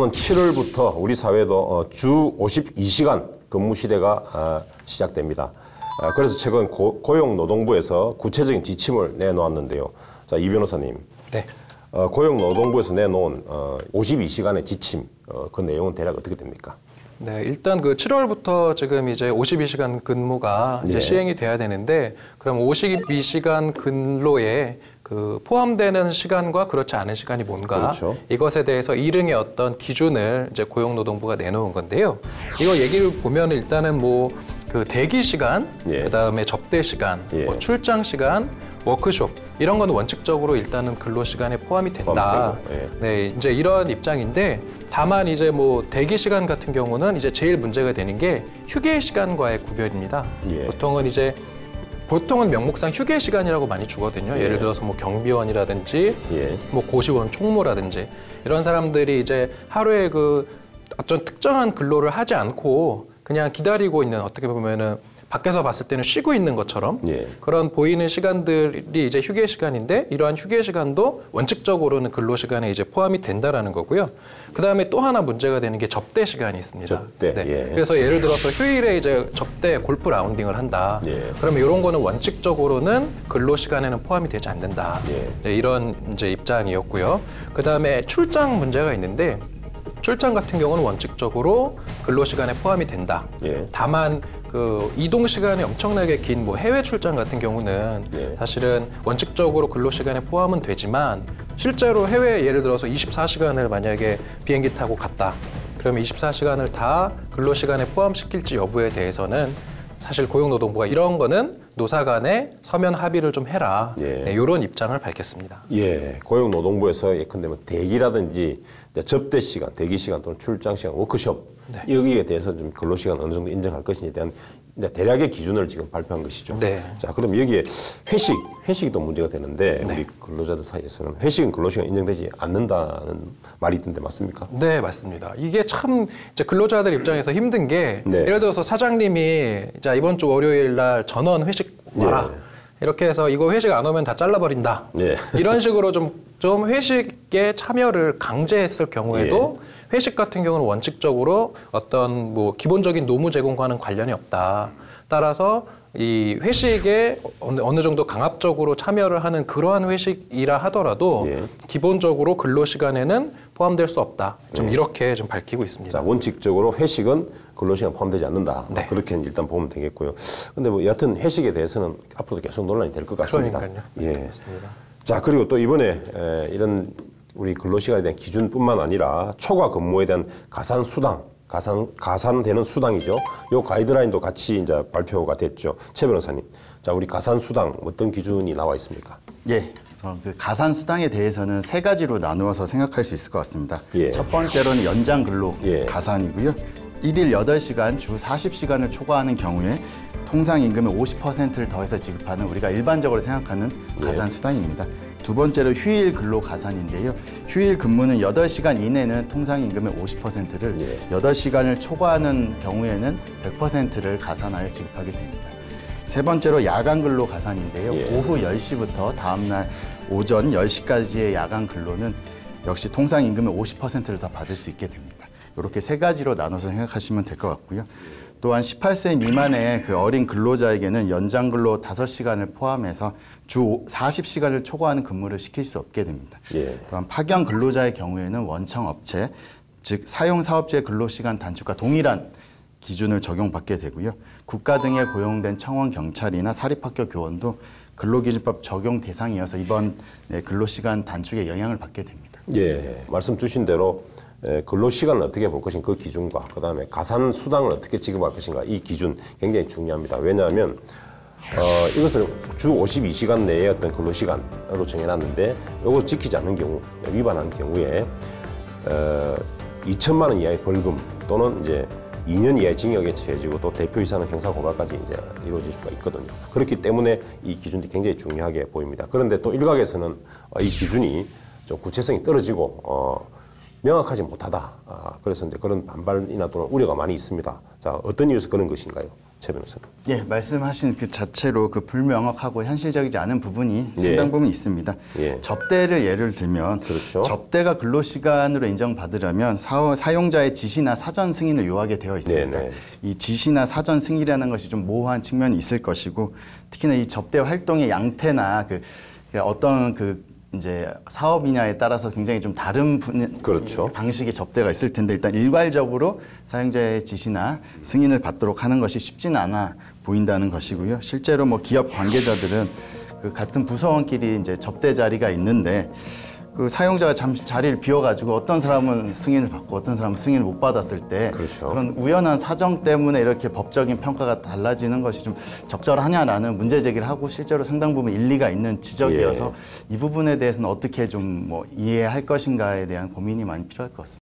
오는 7월부터 우리 사회도 주 52시간 근무 시대가 시작됩니다. 그래서 최근 고용노동부에서 구체적인 지침을 내놓았는데요. 자, 이 변호사님. 네. 고용노동부에서 내놓은 52시간의 지침, 그 내용은 대략 어떻게 됩니까? 네, 일단 그 7월부터 지금 이제 52시간 근무가 이제 시행이 돼야 되는데, 그럼 52시간 근로에 그 포함되는 시간과 그렇지 않은 시간이 뭔가, 그렇죠. 이것에 대해서 일응의 어떤 기준을 이제 고용노동부가 내놓은 건데요. 이거 얘기를 보면 일단은 뭐 그 대기 시간, 그다음에 접대 시간, 뭐 출장 시간, 워크숍 이런 건 원칙적으로 일단은 근로 시간에 포함이 된다. 네, 이제 이런 입장인데, 다만 이제 뭐 대기 시간 같은 경우는 이제 제일 문제가 되는 게 휴게 시간과의 구별입니다. 보통은 명목상 휴게 시간이라고 많이 주거든요. 예를 들어서 뭐 경비원이라든지 뭐 고시원 총무라든지 이런 사람들이 이제 하루에 그 어떤 특정한 근로를 하지 않고 그냥 기다리고 있는, 어떻게 보면은 밖에서 봤을 때는 쉬고 있는 것처럼 그런 보이는 시간들이 이제 휴게 시간인데, 이러한 휴게 시간도 원칙적으로는 근로 시간에 이제 포함이 된다라는 거고요. 그다음에 또 하나 문제가 되는 게 접대 시간이 있습니다. 접대. 그래서 예를 들어서 휴일에 이제 접대 골프 라운딩을 한다. 그러면 이런 거는 원칙적으로는 근로 시간에는 포함이 되지 않는다. 이런 이제 입장이었고요. 그다음에 출장 문제가 있는데, 출장 같은 경우는 원칙적으로 근로 시간에 포함이 된다. 다만 그 이동 시간이 엄청나게 긴 뭐 해외 출장 같은 경우는 사실은 원칙적으로 근로 시간에 포함은 되지만, 실제로 해외 예를 들어서 24시간을 만약에 비행기 타고 갔다. 그러면 24시간을 다 근로 시간에 포함시킬지 여부에 대해서는 사실 고용노동부가 이런 거는 노사 간에 서면 합의를 좀 해라. 이런 입장을 밝혔습니다. 고용노동부에서 예컨대 뭐 대기라든지 접대 시간, 대기 시간 또는 출장 시간, 워크숍 여기에 대해서 좀 근로 시간 어느 정도 인정할 것인지에 대한 대략의 기준을 지금 발표한 것이죠. 자, 그럼 여기에 회식이 또 문제가 되는데, 우리 근로자들 사이에서는 회식은 근로시간 인정되지 않는다는 말이 있던데 맞습니까? 네, 맞습니다. 이게 참 이제 근로자들 입장에서 힘든 게, 예를 들어서 사장님이 자 이번 주 월요일 날 전원 회식 와라. 이렇게 해서 이거 회식 안 오면 다 잘라버린다. 이런 식으로 좀 회식에 참여를 강제했을 경우에도 회식 같은 경우는 원칙적으로 어떤 뭐 기본적인 노무 제공과는 관련이 없다. 따라서 이 회식에 어느 정도 강압적으로 참여를 하는 그러한 회식이라 하더라도 기본적으로 근로 시간에는 포함될 수 없다. 좀 이렇게 좀 밝히고 있습니다. 자, 원칙적으로 회식은 근로시간 포함되지 않는다. 그렇게 일단 보면 되겠고요. 근데 뭐 여하튼 회식에 대해서는 앞으로도 계속 논란이 될 것 같습니다. 그러니까요. 맞습니다. 자, 그리고 또 이번에 이런 우리 근로시간에 대한 기준뿐만 아니라 초과 근무에 대한 가산되는 수당이죠. 요 가이드라인도 같이 이제 발표가 됐죠. 최 변호사님, 자, 우리 가산수당 어떤 기준이 나와 있습니까? 그래서 그 가산수당에 대해서는 세 가지로 나누어서 생각할 수 있을 것 같습니다. 첫 번째로는 연장 근로 가산이고요. 1일 8시간, 주 40시간을 초과하는 경우에 통상임금의 50%를 더해서 지급하는 우리가 일반적으로 생각하는 가산수당입니다. 두 번째로 휴일 근로 가산인데요. 휴일 근무는 8시간 이내는 통상임금의 50%를 8시간을 초과하는 경우에는 100%를 가산하여 지급하게 됩니다. 세 번째로 야간 근로 가산인데요. 오후 10시부터 다음날 오전 10시까지의 야간 근로는 역시 통상임금의 50%를 더 받을 수 있게 됩니다. 이렇게 세 가지로 나눠서 생각하시면 될 것 같고요. 또한 18세 미만의 그 어린 근로자에게는 연장 근로 5시간을 포함해서 주 40시간을 초과하는 근무를 시킬 수 없게 됩니다. 또한 파견 근로자의 경우에는 원청 업체, 즉 사용 사업주의 근로시간 단축과 동일한 기준을 적용받게 되고요. 국가 등에 고용된 청원 경찰이나 사립학교 교원도 근로기준법 적용 대상이어서 이번 근로시간 단축에 영향을 받게 됩니다. 말씀 주신 대로 근로시간을 어떻게 볼 것인가 그 기준과 그다음에 가산수당을 어떻게 지급할 것인가 이 기준 굉장히 중요합니다. 왜냐하면 이것을 주 52시간 내에 어떤 근로시간으로 정해놨는데 이걸 지키지 않는 경우, 위반한 경우에 2천만 원 이하의 벌금 또는 이제 2년 이하의 징역에 처해지고 또 대표이사는 형사고발까지 이제 이루어질 수가 있거든요. 그렇기 때문에 이 기준이 굉장히 중요하게 보입니다. 그런데 또 일각에서는 이 기준이 좀 구체성이 떨어지고 명확하지 못하다. 그래서 이제 그런 반발이나 또는 우려가 많이 있습니다. 자, 어떤 이유에서 그런 것인가요? 최 변호사님. 예, 말씀하신 그 자체로 그 불명확하고 현실적이지 않은 부분이 상당 부분 있습니다. 접대를 예를 들면 그렇죠. 접대가 근로시간으로 인정받으려면 사용자의 지시나 사전 승인을 요하게 되어 있습니다. 이 지시나 사전 승인이라는 것이 좀 모호한 측면이 있을 것이고 특히나 이 접대 활동의 양태나 그 어떤 이제 사업이냐에 따라서 굉장히 좀 다른 그렇죠. 방식의 접대가 있을 텐데 일단 일괄적으로 사용자의 지시나 승인을 받도록 하는 것이 쉽지는 않아 보인다는 것이고요. 실제로 뭐 기업 관계자들은 그 같은 부서원끼리 이제 접대 자리가 있는데 그 사용자가 잠시 자리를 비워가지고 어떤 사람은 승인을 받고 어떤 사람은 승인을 못 받았을 때 그렇죠. 그런 우연한 사정 때문에 이렇게 법적인 평가가 달라지는 것이 좀 적절하냐라는 문제 제기를 하고 실제로 상당 부분 일리가 있는 지적이어서 이 부분에 대해서는 어떻게 좀 뭐 이해할 것인가에 대한 고민이 많이 필요할 것 같습니다.